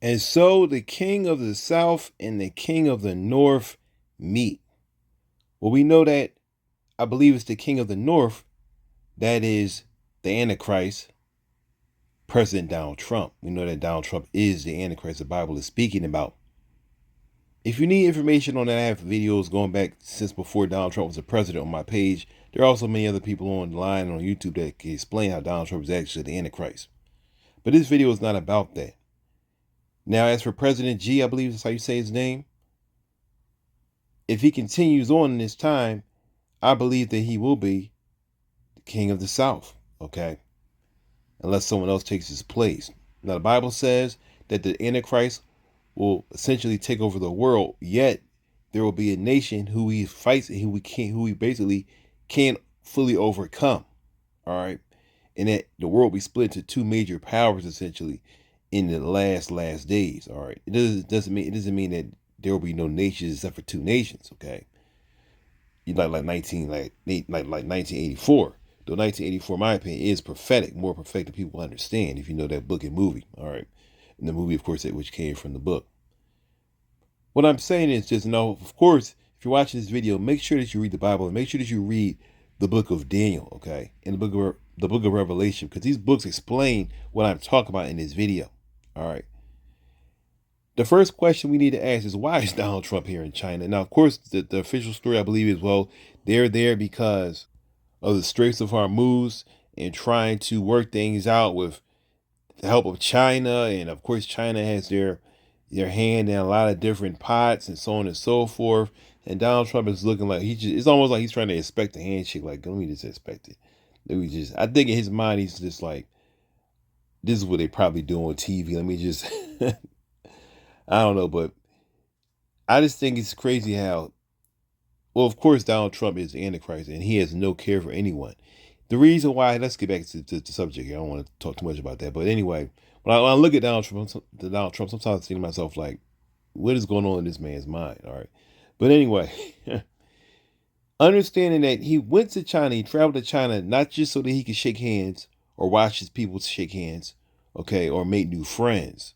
And so the king of the south and the king of the north meet. Well, we know that I believe it's the king of the north that is the Antichrist, President Donald Trump. We know that Donald Trump is the Antichrist the Bible is speaking about. If you need information on that, I have videos going back since before Donald Trump was the president on my page. There are also many other people online on YouTube that can explain how Donald Trump is actually the Antichrist. But this video is not about that. Now, as for President G, I believe that's how you say his name. If he continues on in this time, I believe that he will be the king of the South, okay? Unless someone else takes his place. Now, the Bible says that the Antichrist will essentially take over the world, yet there will be a nation who he fights and who he basically can't fully overcome. All right. And that the world will be split into two major powers essentially in the last days. All right. It doesn't mean that there will be no nations except for two nations, okay? You like 1984. Though 1984, in my opinion, is prophetic, more prophetic than people understand if you know that book and movie. All right. And the movie, of course, which came from the book. What I'm saying is just know, of course, if you're watching this video, make sure that you read the Bible and make sure that you read the book of Daniel, okay, and the book of Revelation, because these books explain what I'm talking about in this video. All right. The first question we need to ask is, why is Donald Trump here in China? Now, of course, the official story, I believe, is, well, they're there because of the Straits of Hormuz and trying to work things out with the help of China. And of course, China has their hand in a lot of different pots and so on and so forth. And Donald Trump is looking like it's almost like he's trying to expect a handshake. Like, let me just expect it. I think in his mind, he's just like, this is what they probably do on TV. Let me just, I don't know, but I just think it's crazy how, well, of course, Donald Trump is the Antichrist and he has no care for anyone. The reason why, let's get back to the subject here. I don't want to talk too much about that. But anyway, when I look at Donald Trump, sometimes I think to myself, like, what is going on in this man's mind? All right. But anyway, understanding that he went to China, he traveled to China, not just so that he could shake hands or watch his people shake hands, okay, or make new friends.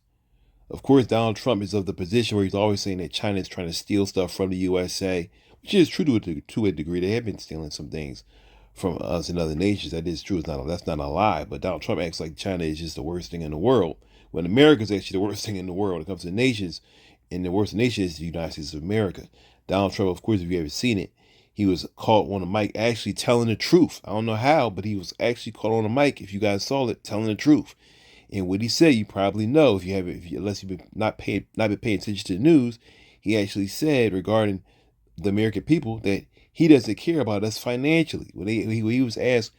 Of course, Donald Trump is of the position where he's always saying that China is trying to steal stuff from the USA, which is true to a degree. They have been stealing some things from us and other nations. That is true. That's not a lie. But Donald Trump acts like China is just the worst thing in the world, when America is actually the worst thing in the world when it comes to nations. And the worst nation is the United States of America. Donald Trump, of course, if you ever seen it, he was caught on the mic actually telling the truth. I don't know how, but he was actually caught on the mic, if you guys saw it, telling the truth. And what he said, you probably know unless you've not been paying attention to the news. He actually said regarding the American people that he doesn't care about us financially. When he was asked,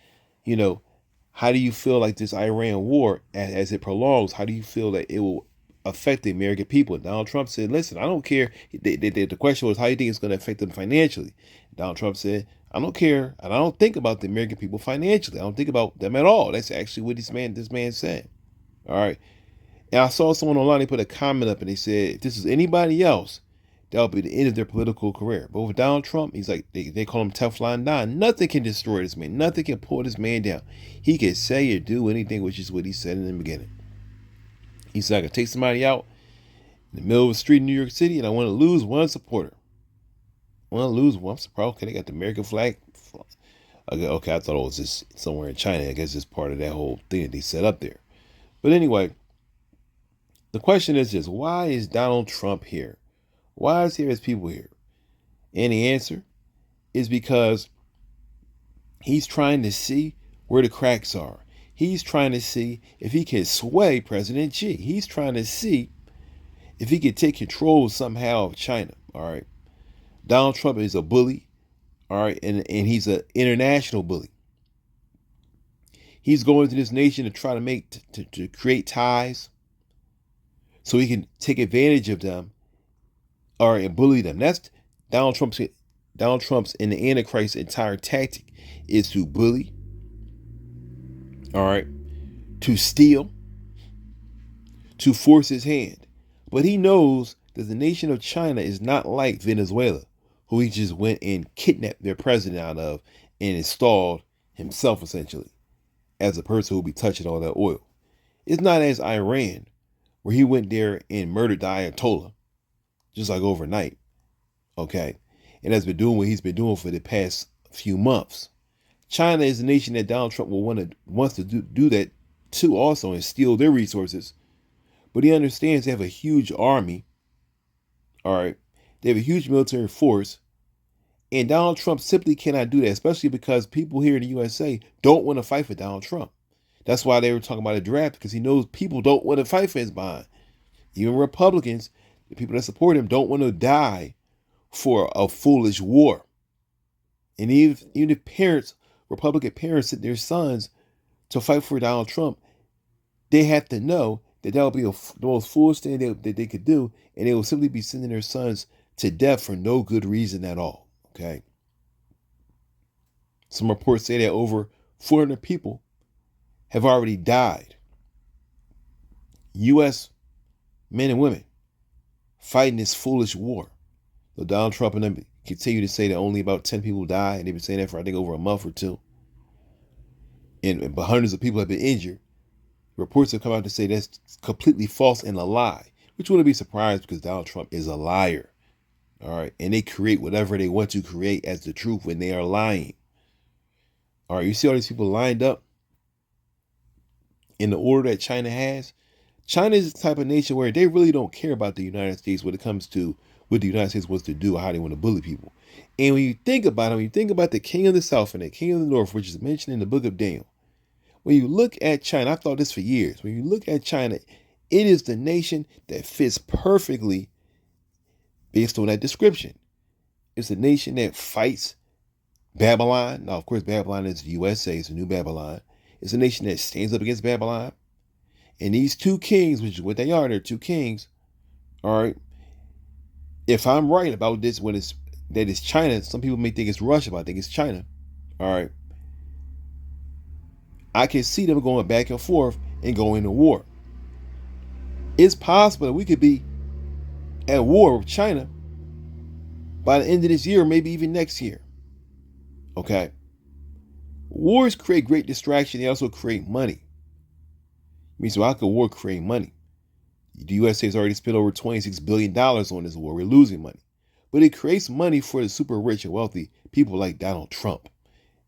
how do you feel like this Iran war, as it prolongs, how do you feel that it will affect the American people? And Donald Trump said, listen, I don't care. The question was, how do you think it's going to affect them financially? Donald Trump said, I don't care. And I don't think about the American people financially. I don't think about them at all. That's actually what this man said. All right. And I saw someone online, they put a comment up and they said, if this is anybody else, that'll be the end of their political career. But with Donald Trump, he's like, they call him Teflon Don. Nothing can destroy this man. Nothing can pull this man down. He can say or do anything, which is what he said in the beginning. He said, I can take somebody out in the middle of the street in New York City and I want to lose one supporter. I want to lose one. I'm surprised. Okay, they got the American flag. Okay, I thought it was just somewhere in China. I guess it's part of that whole thing that they set up there. But anyway, the question is just, why is Donald Trump here? Why is his people here? And the answer is because he's trying to see where the cracks are. He's trying to see if he can sway President Xi. He's trying to see if he can take control somehow of China. All right. Donald Trump is a bully. All right. And he's an international bully. He's going to this nation to try to create ties so he can take advantage of them, or and bully them. That's Donald Trump's and the Antichrist's entire tactic is to bully, all right, to steal, to force his hand. But he knows that the nation of China is not like Venezuela, who he just went and kidnapped their president out of and installed himself essentially as a person who will be touching all that oil. It's not as Iran, where he went there and murdered the Ayatollah, just like overnight. Okay. And has been doing what he's been doing for the past few months. China is a nation that Donald Trump wants to do that too also and steal their resources. But he understands they have a huge army. All right. They have a huge military force. And Donald Trump simply cannot do that, especially because people here in the USA don't want to fight for Donald Trump. That's why they were talking about a draft, because he knows people don't want to fight for his behind. Even Republicans, the people that support him, don't want to die for a foolish war. And even if parents, Republican parents, send their sons to fight for Donald Trump, they have to know that that will be the most foolish thing that they could do, and they will simply be sending their sons to death for no good reason at all. Okay. Some reports say that over 400 people have already died. U.S. men and women fighting this foolish war. So Donald Trump and them continue to say that only about 10 people died, and they've been saying that for I think over a month or two. But hundreds of people have been injured. Reports have come out to say that's completely false and a lie, which wouldn't be surprised because Donald Trump is a liar. All right. And they create whatever they want to create as the truth when they are lying. All right. You see all these people lined up in the order that China has. China is the type of nation where they really don't care about the United States when it comes to what the United States wants to do or how they want to bully people. And when you think about it, when you think about the king of the south and the king of the north, which is mentioned in the book of Daniel, when you look at China, I've thought this for years. When you look at China, it is the nation that fits perfectly based on that description. It's a nation that fights Babylon. Now, of course, Babylon is the USA. It's a new Babylon. It's a nation that stands up against Babylon. And these two kings, which is what they are, they're two kings. All right. If I'm right about this, that it's China, some people may think it's Russia, but I think it's China. All right. I can see them going back and forth and going to war. It's possible that we could be at war with China by the end of this year, maybe even next year. Okay. Wars create great distraction. They also create money. I mean, so how could war create money? The USA has already spent over $26 billion on this war. We're losing money. But it creates money for the super rich and wealthy people like Donald Trump.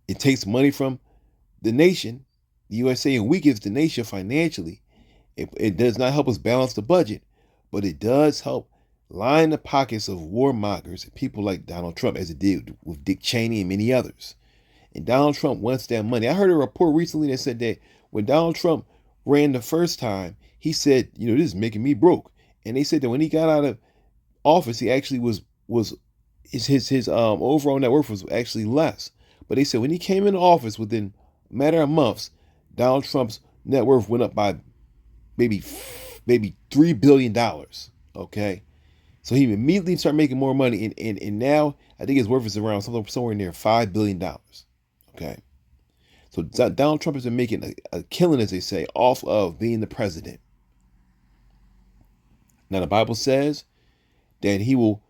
It takes money from the nation, the USA, and weakens the nation financially. It does not help us balance the budget, but it does help line the pockets of warmongers and people like Donald Trump, as it did with Dick Cheney and many others. And Donald Trump wants that money. I heard a report recently that said that when Donald Trump ran the first time, he said, this is making me broke. And they said that when he got out of office, he actually his overall net worth was actually less. But they said when he came into office, within a matter of months, Donald Trump's net worth went up by maybe $3 billion. Okay. So he immediately started making more money. And now I think his worth is around somewhere near $5 billion. Okay. So Donald Trump has been making a killing, as they say, off of being the president. Now, the Bible says that he will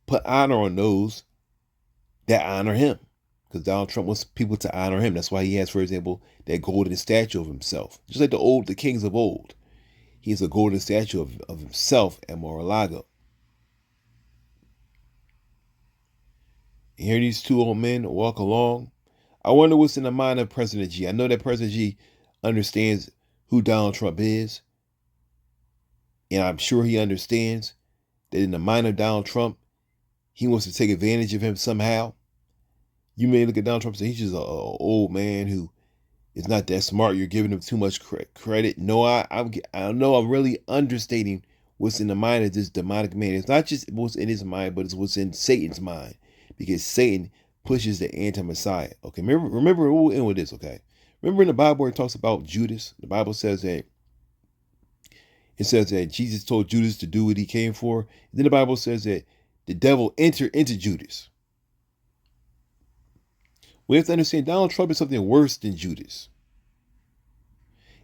put honor on those that honor him, because Donald Trump wants people to honor him. That's why he has, for example, that golden statue of himself. Just like the kings of old. He has a golden statue of himself at Mar-a-Lago. And here these two old men walk along. I wonder what's in the mind of President Xi. I know that President Xi understands who Donald Trump is. And I'm sure he understands that in the mind of Donald Trump, he wants to take advantage of him somehow. You may look at Donald Trump and say he's just an old man who is not that smart. You're giving him too much credit. No, I know I'm really understating what's in the mind of this demonic man. It's not just what's in his mind, but it's what's in Satan's mind. Because Satan pushes the anti-Messiah. Okay, remember we'll end with this, okay? Remember in the Bible where it talks about Judas? The Bible says that Jesus told Judas to do what he came for. And then the Bible says that the devil entered into Judas. We have to understand Donald Trump is something worse than Judas.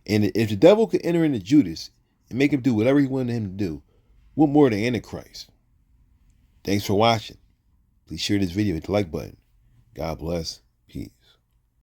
And if the devil could enter into Judas and make him do whatever he wanted him to do, what more than Antichrist? Thanks for watching. Please share this video, hit the like button. God bless.